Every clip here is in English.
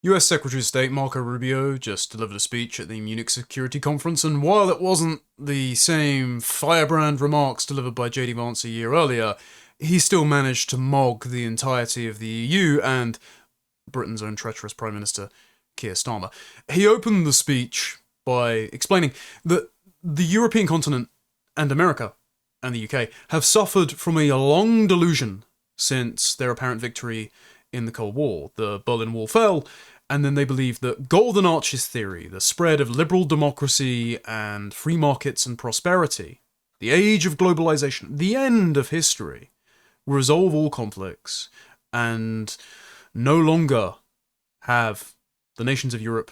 US Secretary of State Marco Rubio just delivered a speech at the Munich Security Conference, and while it wasn't the same firebrand remarks delivered by JD Vance a year earlier, he still managed to mog the entirety of the EU and Britain's own treacherous Prime Minister, Keir Starmer. He opened the speech by explaining that the European continent and America and the UK have suffered from a long delusion since their apparent victory in the Cold War. The Berlin Wall fell, and then they believed that Golden Arches theory, the spread of liberal democracy and free markets and prosperity, the age of globalization, the end of history, will resolve all conflicts, and no longer have the nations of Europe,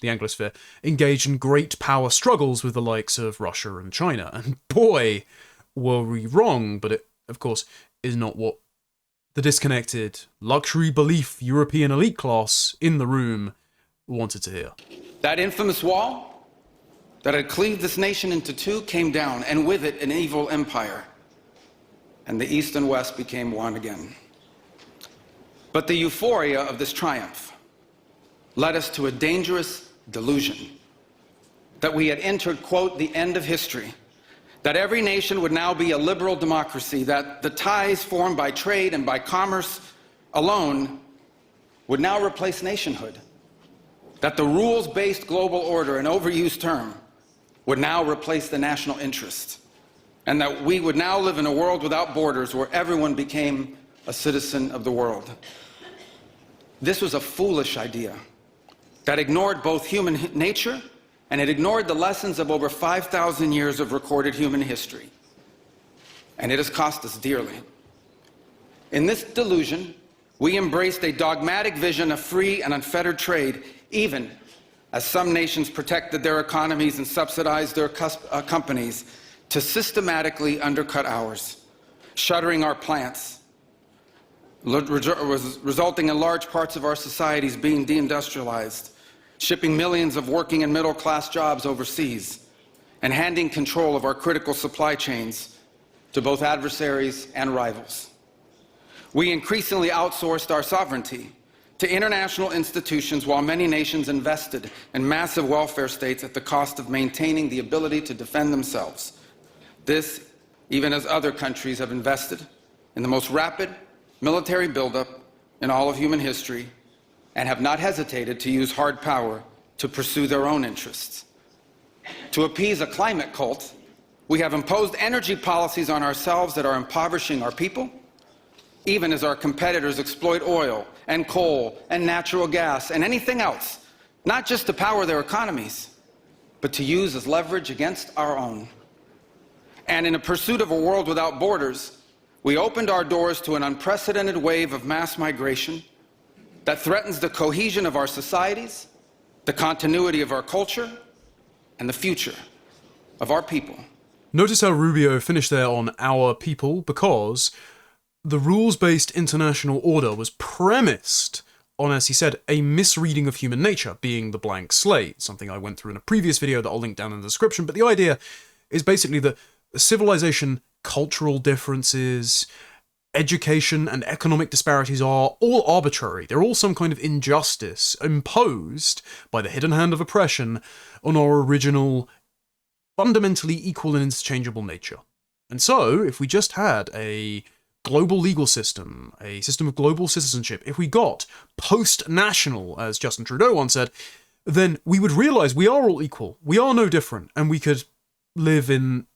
the Anglosphere, engaged in great power struggles with the likes of Russia and China. And boy, were we wrong, but it, of course, is not what the disconnected, luxury belief European elite class in the room wanted to hear. That infamous wall that had cleaved this nation into two came down, and with it an evil empire. And the East and West became one again. But the euphoria of this triumph led us to a dangerous delusion that we had entered, quote, the end of history, that every nation would now be a liberal democracy, that the ties formed by trade and by commerce alone would now replace nationhood, that the rules-based global order, an overused term, would now replace the national interest, and that we would now live in a world without borders where everyone became a citizen of the world. This was a foolish idea that ignored both human nature and it ignored the lessons of over 5,000 years of recorded human history. And it has cost us dearly. In this delusion, we embraced a dogmatic vision of free and unfettered trade, even as some nations protected their economies and subsidized their companies to systematically undercut ours, shuttering our plants, resulting in large parts of our societies being deindustrialized, shipping millions of working and middle-class jobs overseas, and handing control of our critical supply chains to both adversaries and rivals. We increasingly outsourced our sovereignty to international institutions while many nations invested in massive welfare states at the cost of maintaining the ability to defend themselves. This, even as other countries have invested in the most rapid military buildup in all of human history and have not hesitated to use hard power to pursue their own interests. To appease a climate cult, we have imposed energy policies on ourselves that are impoverishing our people, even as our competitors exploit oil and coal and natural gas and anything else, not just to power their economies, but to use as leverage against our own. And in a pursuit of a world without borders, we opened our doors to an unprecedented wave of mass migration that threatens the cohesion of our societies, the continuity of our culture, and the future of our people. Notice how Rubio finished there on our people, because the rules-based international order was premised on, as he said, a misreading of human nature, being the blank slate, something I went through in a previous video that I'll link down in the description. But the idea is basically that civilization, cultural differences, education and economic disparities are all arbitrary. They're all some kind of injustice imposed by the hidden hand of oppression on our original, fundamentally equal and interchangeable nature. And so, if we just had a global legal system, a system of global citizenship, if we got post-national, as Justin Trudeau once said, then we would realize we are all equal. We are no different, and we could live in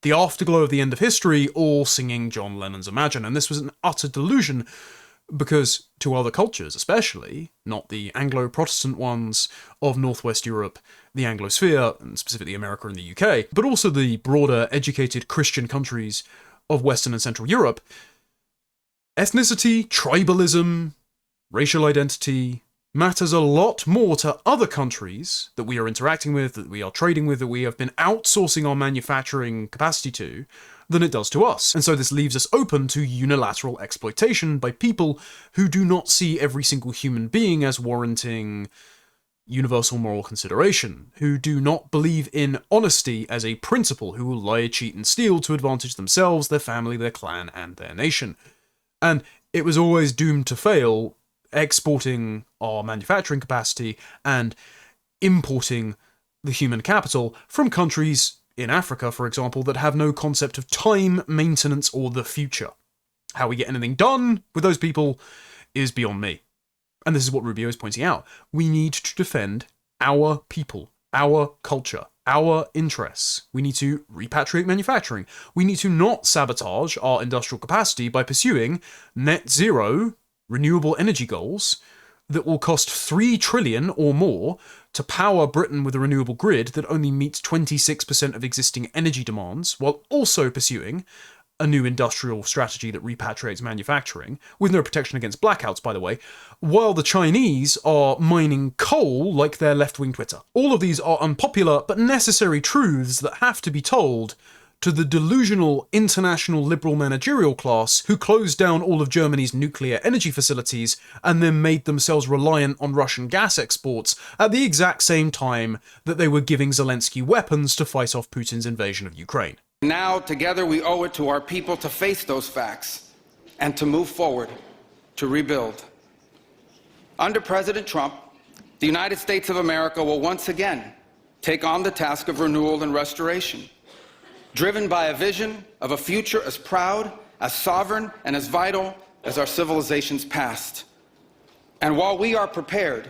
the afterglow of the end of history, all singing John Lennon's Imagine. And this was an utter delusion, because to other cultures, especially, not the Anglo-Protestant ones of Northwest Europe, the Anglosphere, and specifically America and the UK, but also the broader, educated Christian countries of Western and Central Europe, ethnicity, tribalism, racial identity matters a lot more to other countries that we are interacting with, that we are trading with, that we have been outsourcing our manufacturing capacity to, than it does to us. And so this leaves us open to unilateral exploitation by people who do not see every single human being as warranting universal moral consideration, who do not believe in honesty as a principle, who will lie, cheat, and steal to advantage themselves, their family, their clan, and their nation. And it was always doomed to fail exporting our manufacturing capacity and importing the human capital from countries in Africa, for example, that have no concept of time, maintenance, or the future. How we get anything done with those people is beyond me. And this is what Rubio is pointing out. We need to defend our people, our culture, our interests. We need to repatriate manufacturing. We need to not sabotage our industrial capacity by pursuing net zero renewable energy goals that will cost 3 trillion or more to power Britain with a renewable grid that only meets 26% of existing energy demands, while also pursuing a new industrial strategy that repatriates manufacturing, with no protection against blackouts, by the way, while the Chinese are mining coal like their left-wing Twitter. All of these are unpopular but necessary truths that have to be told to the delusional international liberal managerial class who closed down all of Germany's nuclear energy facilities and then made themselves reliant on Russian gas exports at the exact same time that they were giving Zelensky weapons to fight off Putin's invasion of Ukraine. Now, together, we owe it to our people to face those facts and to move forward, to rebuild. Under President Trump, the United States of America will once again take on the task of renewal and restoration, driven by a vision of a future as proud, as sovereign, and as vital as our civilization's past. And while we are prepared,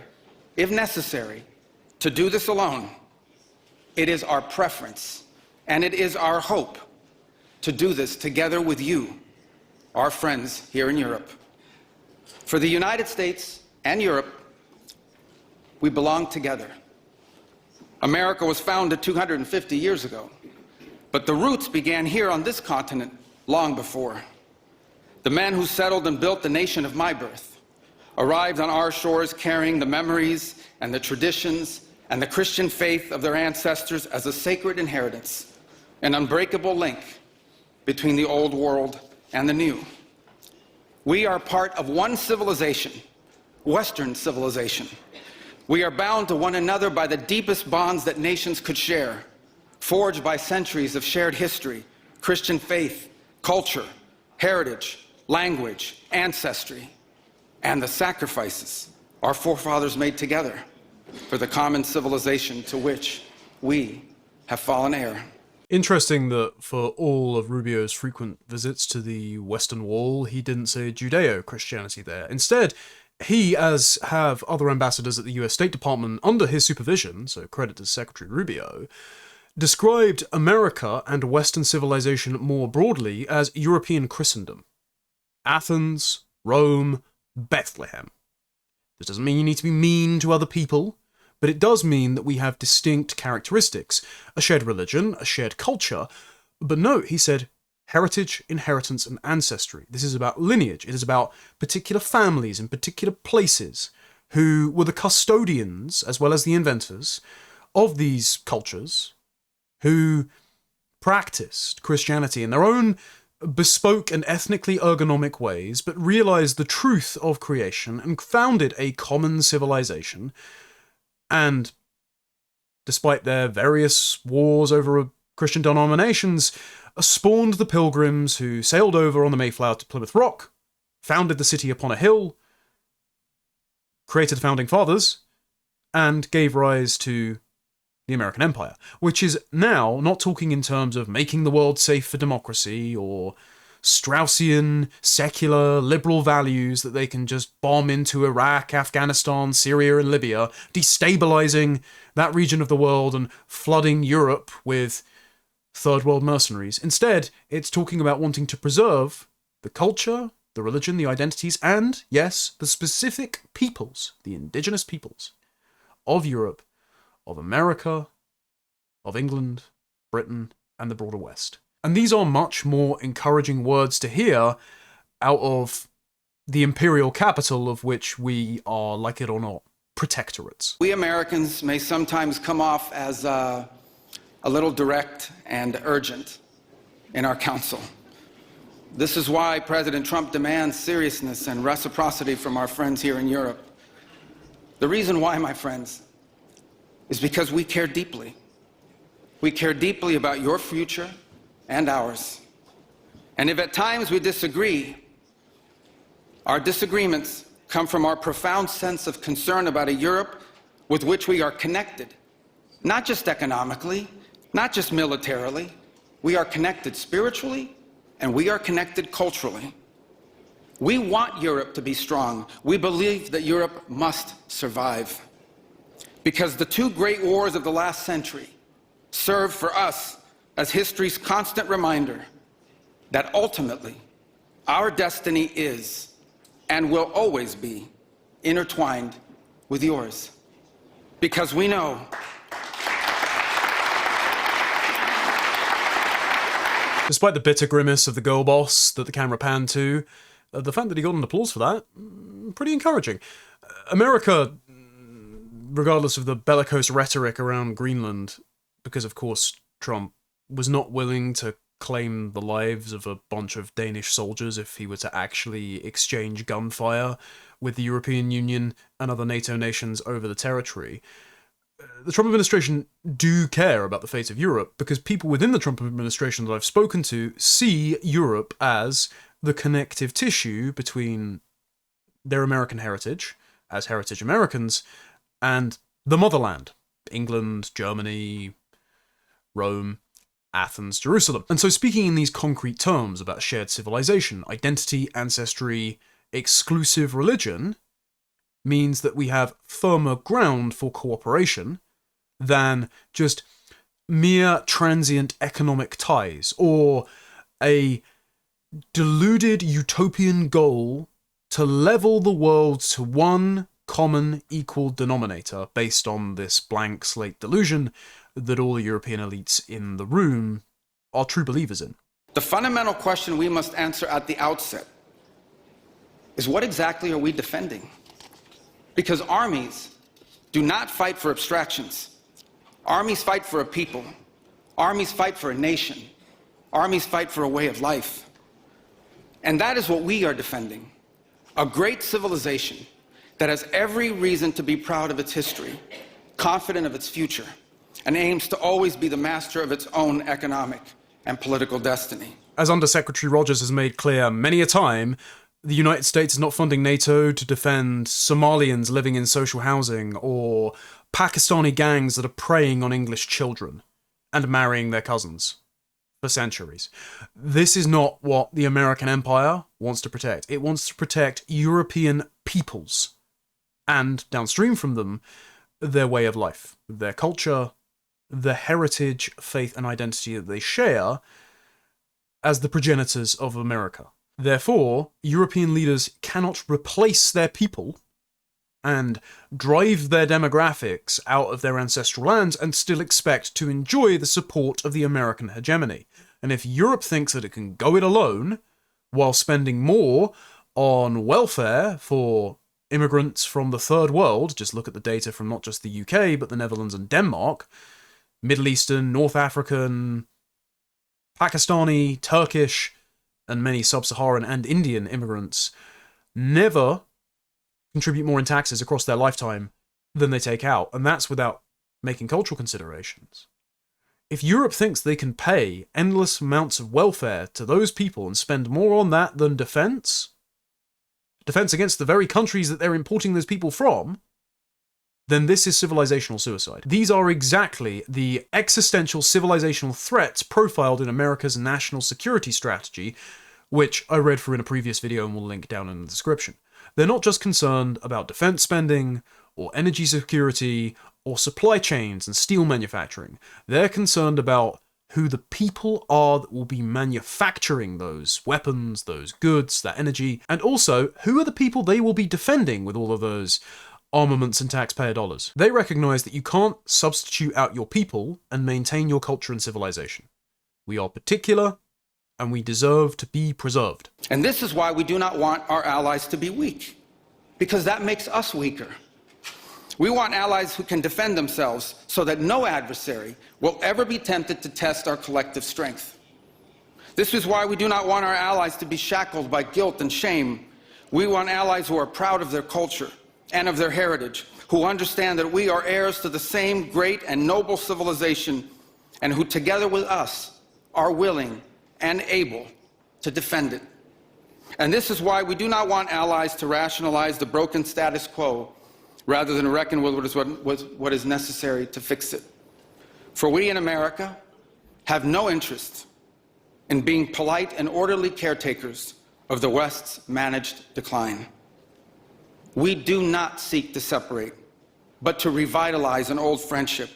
if necessary, to do this alone, it is our preference and it is our hope to do this together with you, our friends here in Europe. For the United States and Europe, we belong together. America was founded 250 years ago, but the roots began here on this continent long before. The men who settled and built the nation of my birth arrived on our shores carrying the memories and the traditions and the Christian faith of their ancestors as a sacred inheritance, an unbreakable link between the old world and the new. We are part of one civilization, Western civilization. We are bound to one another by the deepest bonds that nations could share, forged by centuries of shared history, Christian faith, culture, heritage, language, ancestry, and the sacrifices our forefathers made together for the common civilization to which we have fallen heir. Interesting that for all of Rubio's frequent visits to the Western Wall, he didn't say Judeo-Christianity there. Instead, he, as have other ambassadors at the US State Department under his supervision, so credit to Secretary Rubio, described America and Western civilization more broadly as European Christendom. Athens, Rome, Bethlehem. This doesn't mean you need to be mean to other people, but it does mean that we have distinct characteristics, a shared religion, a shared culture. But note, he said, heritage, inheritance, and ancestry. This is about lineage. It is about particular families in particular places who were the custodians, as well as the inventors, of these cultures, who practiced Christianity in their own bespoke and ethnically ergonomic ways, but realized the truth of creation and founded a common civilization. And despite their various wars over Christian denominations, spawned the pilgrims who sailed over on the Mayflower to Plymouth Rock, founded the city upon a hill, created the Founding Fathers, and gave rise to the American Empire, which is now not talking in terms of making the world safe for democracy or Straussian, secular, liberal values that they can just bomb into Iraq, Afghanistan, Syria, and Libya, destabilizing that region of the world and flooding Europe with third world mercenaries. Instead, it's talking about wanting to preserve the culture, the religion, the identities, and, yes, the specific peoples, the indigenous peoples of Europe, of America, of England, Britain, and the broader West. And these are much more encouraging words to hear out of the imperial capital of which we are, like it or not, protectorates. We Americans may sometimes come off as a little direct and urgent in our counsel. This is why President Trump demands seriousness and reciprocity from our friends here in Europe. The reason why, my friends, is because we care deeply. We care deeply about your future and ours. And if at times we disagree, our disagreements come from our profound sense of concern about a Europe with which we are connected, not just economically, not just militarily. We are connected spiritually, and we are connected culturally. We want Europe to be strong. We believe that Europe must survive. Because the two great wars of the last century serve for us as history's constant reminder that ultimately our destiny is and will always be intertwined with yours. Because we know despite the bitter grimace of the girl boss that the camera panned to, the fact that he got an applause for that, pretty encouraging. America, regardless of the bellicose rhetoric around Greenland, because of course Trump was not willing to claim the lives of a bunch of Danish soldiers if he were to actually exchange gunfire with the European Union and other NATO nations over the territory. The Trump administration do care about the fate of Europe because people within the Trump administration that I've spoken to see Europe as the connective tissue between their American heritage, as heritage Americans, and the motherland, England, Germany, Rome, Athens, Jerusalem. And so speaking in these concrete terms about shared civilization, identity, ancestry, exclusive religion, means that we have firmer ground for cooperation than just mere transient economic ties or a deluded utopian goal to level the world to one common equal denominator based on this blank slate delusion that all the European elites in the room are true believers in. the fundamental question we must answer at the outset is what exactly are we defending? Because armies do not fight for abstractions. Armies fight for a people. Armies fight for a nation. Armies fight for a way of life. And that is what we are defending. A great civilization that has every reason to be proud of its history, confident of its future, and aims to always be the master of its own economic and political destiny. As Under-Secretary Rogers has made clear many a time, the United States is not funding NATO to defend Somalians living in social housing or Pakistani gangs that are preying on English children and marrying their cousins for centuries. This is not what the American empire wants to protect. It wants to protect European peoples and, downstream from them, their way of life, their culture, the heritage, faith, and identity that they share as the progenitors of America. Therefore, European leaders cannot replace their people and drive their demographics out of their ancestral lands and still expect to enjoy the support of the American hegemony. And if Europe thinks that it can go it alone, while spending more on welfare for immigrants from the third world, just look at the data from not just the UK, but the Netherlands and Denmark, Middle Eastern, North African, Pakistani, Turkish, and many sub-Saharan and Indian immigrants never contribute more in taxes across their lifetime than they take out, and that's without making cultural considerations. If Europe thinks they can pay endless amounts of welfare to those people and spend more on that than defense against the very countries that they're importing those people from, then this is civilizational suicide. These are exactly the existential civilizational threats profiled in America's national security strategy, which I read for in a previous video and will link down in the description. They're not just concerned about defense spending, or energy security, or supply chains and steel manufacturing. They're concerned about who the people are that will be manufacturing those weapons, those goods, that energy, and also who are the people they will be defending with all of those armaments and taxpayer dollars. They recognize that you can't substitute out your people and maintain your culture and civilization. We are particular, and we deserve to be preserved. And this is why we do not want our allies to be weak, because that makes us weaker. We want allies who can defend themselves so that no adversary will ever be tempted to test our collective strength. This is why we do not want our allies to be shackled by guilt and shame. We want allies who are proud of their culture and of their heritage, who understand that we are heirs to the same great and noble civilization, and who together with us are willing and able to defend it. And this is why we do not want allies to rationalize the broken status quo rather than reckon with what is necessary to fix it. For we in America have no interest in being polite and orderly caretakers of the West's managed decline. We do not seek to separate, but to revitalize an old friendship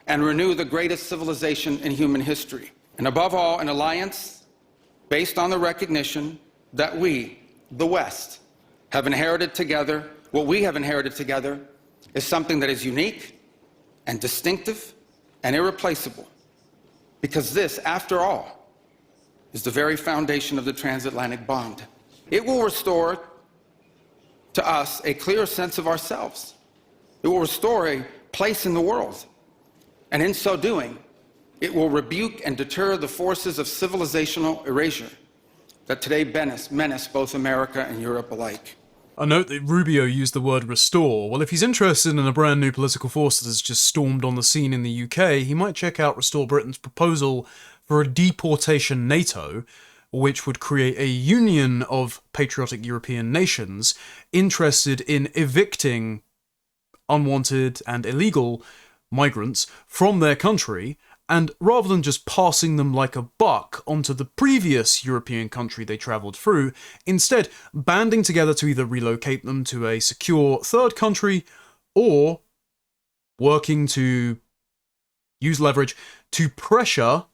and renew the greatest civilization in human history. And above all, an alliance based on the recognition that we, the West, have inherited together. What we have inherited together is something that is unique and distinctive and irreplaceable. Because this, after all, is the very foundation of the transatlantic bond. It will restore to us a clear sense of ourselves. It will restore a place in the world. And in so doing, it will rebuke and deter the forces of civilisational erasure that today menace both America and Europe alike. I note that Rubio used the word restore. Well, if he's interested in a brand new political force that has just stormed on the scene in the UK, he might check out Restore Britain's proposal for a Deportation NATO, which would create a union of patriotic European nations interested in evicting unwanted and illegal migrants from their country, and rather than just passing them like a buck onto the previous European country they travelled through, instead banding together to either relocate them to a secure third country or working to use leverage to pressure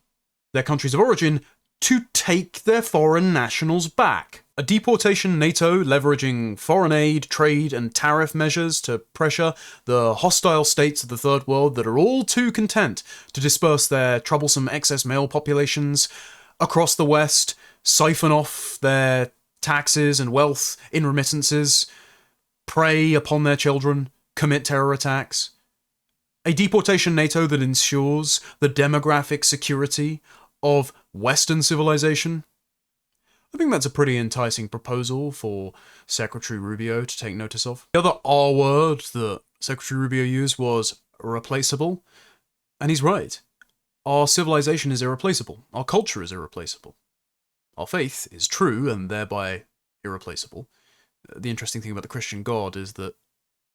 their countries of origin to take their foreign nationals back. A deportation NATO leveraging foreign aid, trade, and tariff measures to pressure the hostile states of the Third World that are all too content to disperse their troublesome excess male populations across the West, siphon off their taxes and wealth in remittances, prey upon their children, commit terror attacks. A deportation NATO that ensures the demographic security of Western civilization. I think that's a pretty enticing proposal for Secretary Rubio to take notice of. The other R word that Secretary Rubio used was replaceable, and he's right. Our civilization is irreplaceable. Our culture is irreplaceable. Our faith is true and thereby irreplaceable. The interesting thing about the Christian God is that,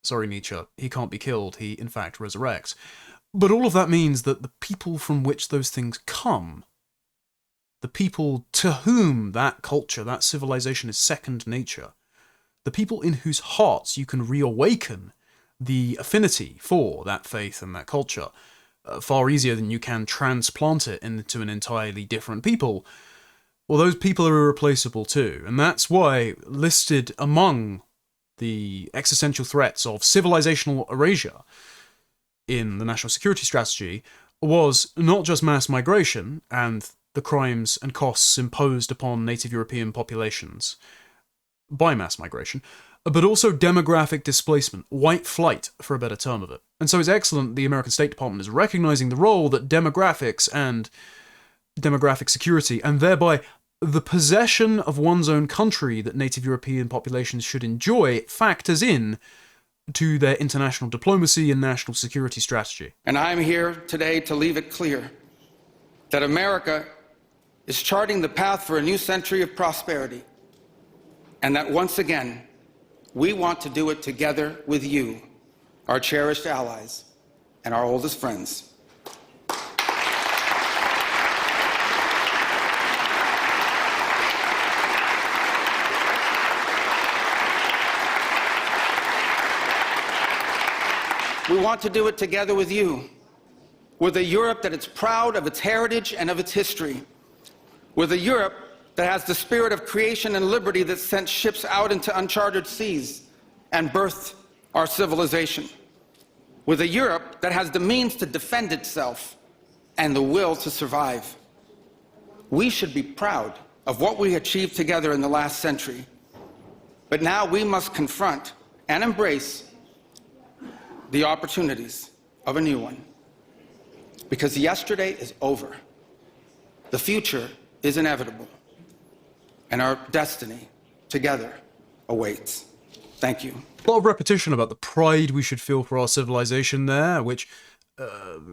sorry Nietzsche, he can't be killed, he in fact resurrects. But all of that means that the people from which those things come, the people to whom that culture, that civilization is second nature, the people in whose hearts you can reawaken the affinity for that faith and that culture, far easier than you can transplant it into an entirely different people, well, those people are irreplaceable too. And that's why listed among the existential threats of civilisational erasure in the national security strategy was not just mass migration and the crimes and costs imposed upon native European populations by mass migration, but also demographic displacement, white flight, for a better term of it. And so it's excellent the American State Department is recognizing the role that demographics and demographic security, and thereby the possession of one's own country that native European populations should enjoy, factors in to their international diplomacy and national security strategy. And I'm here today to leave it clear that America is charting the path for a new century of prosperity, and that once again, we want to do it together with you, our cherished allies and our oldest friends. We want to do it together with you, with a Europe that is proud of its heritage and of its history, with a Europe that has the spirit of creation and liberty that sent ships out into uncharted seas and birthed our civilization, with a Europe that has the means to defend itself and the will to survive. We should be proud of what we achieved together in the last century, but now we must confront and embrace the opportunities of a new one. Because yesterday is over. The future is inevitable. And our destiny together awaits. Thank you. A lot of repetition about the pride we should feel for our civilization there, which,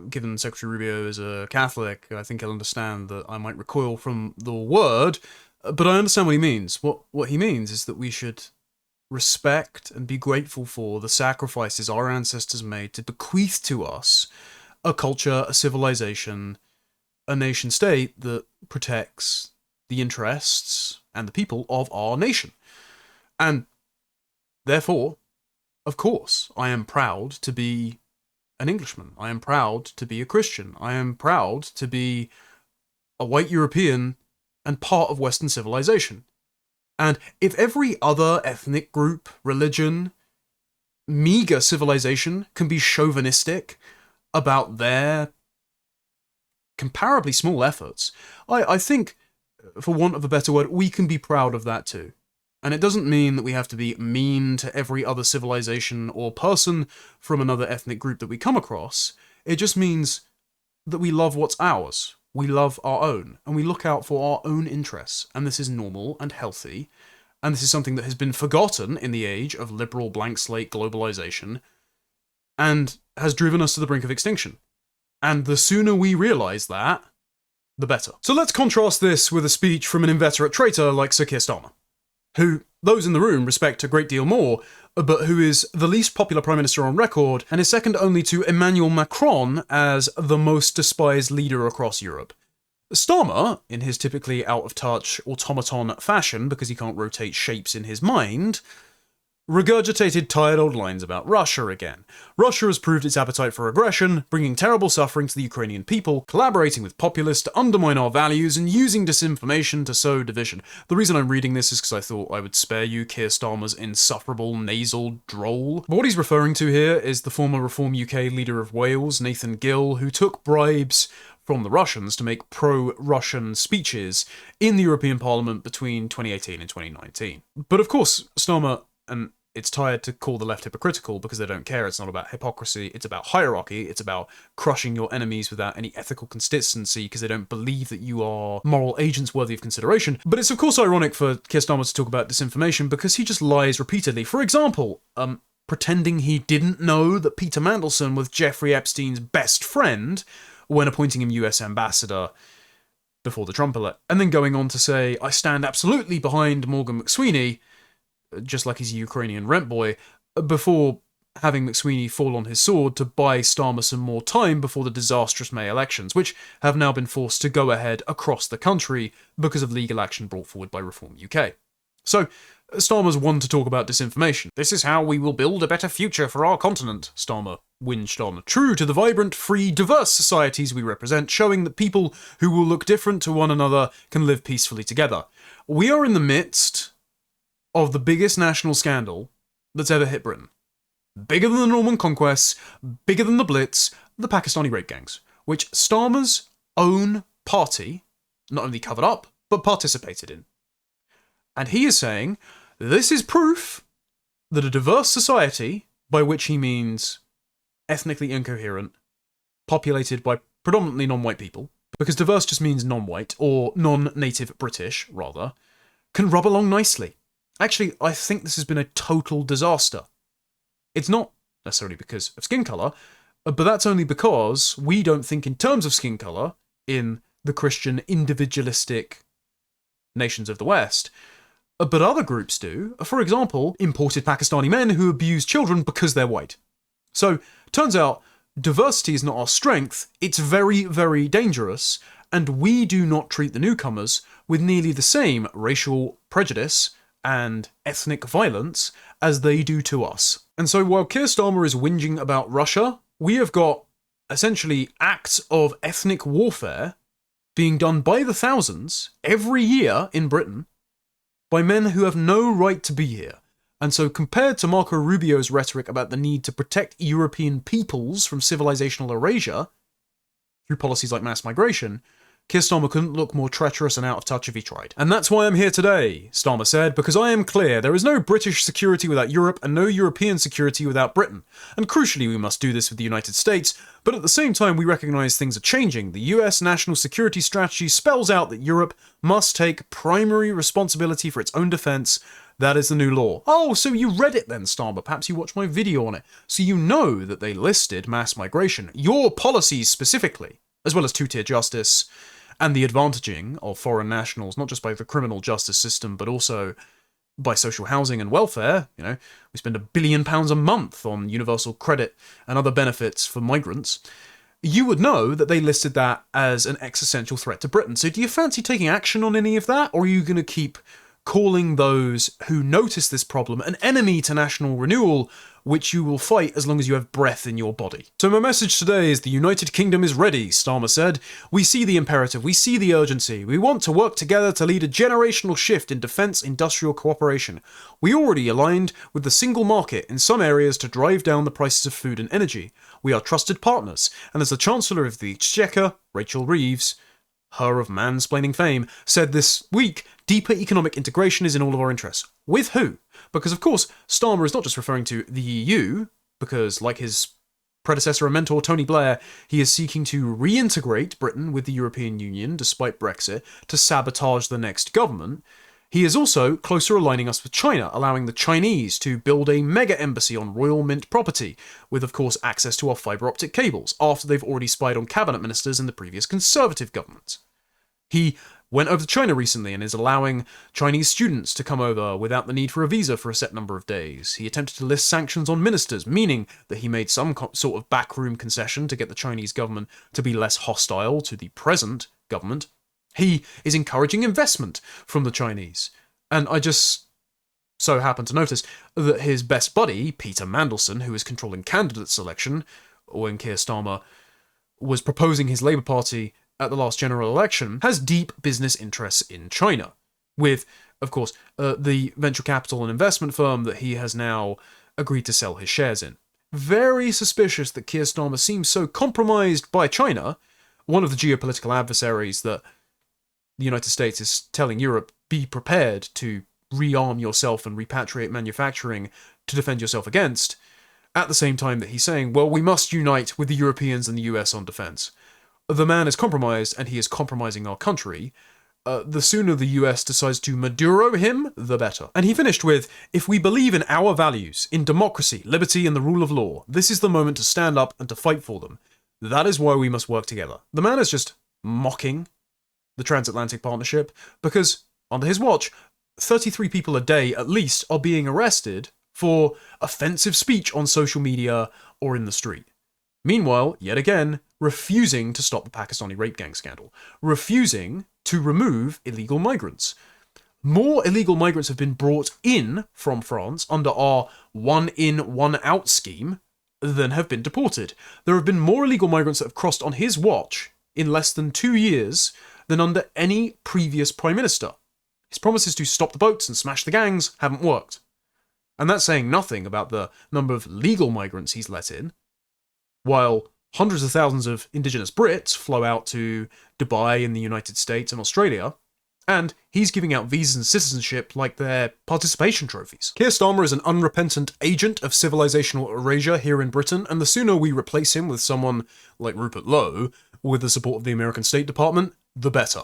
given Secretary Rubio is a Catholic, I think he'll understand that I might recoil from the word, But I understand what he means. What he means is that we should respect and be grateful for the sacrifices our ancestors made to bequeath to us a culture, a civilization, a nation state that protects the interests and the people of our nation. And therefore, of course, I am proud to be an Englishman. I am proud to be a Christian. I am proud to be a white European and part of Western civilization. And if every other ethnic group, religion, meager civilization can be chauvinistic about their comparably small efforts, I think, for want of a better word, we can be proud of that too. And it doesn't mean that we have to be mean to every other civilization or person from another ethnic group that we come across. It just means that we love what's ours. We love our own, and we look out for our own interests, and this is normal and healthy, and this is something that has been forgotten in the age of liberal blank slate globalization, and has driven us to the brink of extinction. And the sooner we realise that, the better. So let's contrast this with a speech from an inveterate traitor like Sir Keir Starmer, who those in the room respect a great deal more, but who is the least popular Prime Minister on record, and is second only to Emmanuel Macron as the most despised leader across Europe. Starmer, in his typically out-of-touch automaton fashion because he can't rotate shapes in his mind, regurgitated tired old lines about Russia again. Russia has proved its appetite for aggression, bringing terrible suffering to the Ukrainian people, collaborating with populists to undermine our values, and using disinformation to sow division. The reason I'm reading this is because I thought I would spare you Keir Starmer's insufferable nasal droll. But what he's referring to here is the former Reform UK leader of Wales, Nathan Gill, who took bribes from the Russians to make pro-Russian speeches in the European Parliament between 2018 and 2019. But of course, Starmer, and it's tired to call the left hypocritical because they don't care. It's not about hypocrisy. It's about hierarchy. It's about crushing your enemies without any ethical consistency because they don't believe that you are moral agents worthy of consideration. But it's of course ironic for Keir Starmer to talk about disinformation because he just lies repeatedly. For example, pretending he didn't know that Peter Mandelson was Jeffrey Epstein's best friend when appointing him US ambassador before the Trump election. And then going on to say, I stand absolutely behind Morgan McSweeney, just like he's a Ukrainian rent boy, before having McSweeney fall on his sword to buy Starmer some more time before the disastrous May elections, which have now been forced to go ahead across the country because of legal action brought forward by Reform UK. So, Starmer's one to talk about disinformation. This is how we will build a better future for our continent, Starmer whinged on. True to the vibrant, free, diverse societies we represent, showing that people who will look different to one another can live peacefully together. We are in the midst of the biggest national scandal that's ever hit Britain. Bigger than the Norman conquests, bigger than the Blitz, the Pakistani rape gangs, which Starmer's own party not only covered up, but participated in. And he is saying, this is proof that a diverse society, by which he means ethnically incoherent, populated by predominantly non-white people, because diverse just means non-white, or non-native British, rather, can rub along nicely. Actually, I think this has been a total disaster. It's not necessarily because of skin colour, but that's only because we don't think in terms of skin colour in the Christian individualistic nations of the West. But other groups do. For example, imported Pakistani men who abuse children because they're white. So, turns out, diversity is not our strength, it's very, very dangerous, and we do not treat the newcomers with nearly the same racial prejudice and ethnic violence as they do to us. And so while Keir Starmer is whinging about Russia, we have got essentially acts of ethnic warfare being done by the thousands every year in Britain by men who have no right to be here. And so compared to Marco Rubio's rhetoric about the need to protect European peoples from civilisational erasure through policies like mass migration, Keir Starmer couldn't look more treacherous and out of touch if he tried. And that's why I'm here today, Starmer said, because I am clear there is no British security without Europe and no European security without Britain. And crucially, we must do this with the United States, but at the same time we recognise things are changing. The US national security strategy spells out that Europe must take primary responsibility for its own defence. That is the new law. Oh, so you read it then, Starmer. Perhaps you watched my video on it. So you know that they listed mass migration, your policies specifically, as well as two-tier justice, and the advantaging of foreign nationals, not just by the criminal justice system, but also by social housing and welfare. You know, we spend £1 billion a month on universal credit and other benefits for migrants. You would know that they listed that as an existential threat to Britain. So do you fancy taking action on any of that, or are you going to keep calling those who notice this problem an enemy to national renewal, which you will fight as long as you have breath in your body? So my message today is the United Kingdom is ready, Starmer said. We see the imperative, we see the urgency. We want to work together to lead a generational shift in defence industrial cooperation. We already aligned with the single market in some areas to drive down the prices of food and energy. We are trusted partners, and as the Chancellor of the Exchequer, Rachel Reeves, her of mansplaining fame, said this week, deeper economic integration is in all of our interests. With who? Because, of course, Starmer is not just referring to the EU, because, like his predecessor and mentor Tony Blair, he is seeking to reintegrate Britain with the European Union, despite Brexit, to sabotage the next government. He is also closer aligning us with China, allowing the Chinese to build a mega embassy on Royal Mint property, with, of course, access to our fibre optic cables, after they've already spied on cabinet ministers in the previous Conservative government. He went over to China recently and is allowing Chinese students to come over without the need for a visa for a set number of days. He attempted to list sanctions on ministers, meaning that he made some sort of backroom concession to get the Chinese government to be less hostile to the present government. He is encouraging investment from the Chinese. And I just so happen to notice that his best buddy, Peter Mandelson, who is controlling candidate selection, when Keir Starmer was proposing his Labour Party at the last general election, has deep business interests in China, with, of course, the venture capital and investment firm that he has now agreed to sell his shares in. Very suspicious that Keir Starmer seems so compromised by China, one of the geopolitical adversaries that the United States is telling Europe, be prepared to rearm yourself and repatriate manufacturing to defend yourself against, at the same time that he's saying, well, we must unite with the Europeans and the US on defense. The man is compromised, and he is compromising our country. The sooner the US decides to Maduro him, the better. And he finished with, if we believe in our values, in democracy, liberty, and the rule of law, this is the moment to stand up and to fight for them. That is why we must work together. The man is just mocking the transatlantic partnership, because, under his watch, 33 people a day, at least, are being arrested for offensive speech on social media or in the street. Meanwhile, yet again, refusing to stop the Pakistani rape gang scandal. Refusing to remove illegal migrants. More illegal migrants have been brought in from France under our one-in, one-out scheme than have been deported. There have been more illegal migrants that have crossed on his watch in less than 2 years than under any previous Prime Minister. His promises to stop the boats and smash the gangs haven't worked. And that's saying nothing about the number of legal migrants he's let in, while hundreds of thousands of indigenous Brits flow out to Dubai in the United States and Australia, and he's giving out visas and citizenship like they're participation trophies. Keir Starmer is an unrepentant agent of civilisational erasure here in Britain, and the sooner we replace him with someone like Rupert Lowe, with the support of the American State Department, the better.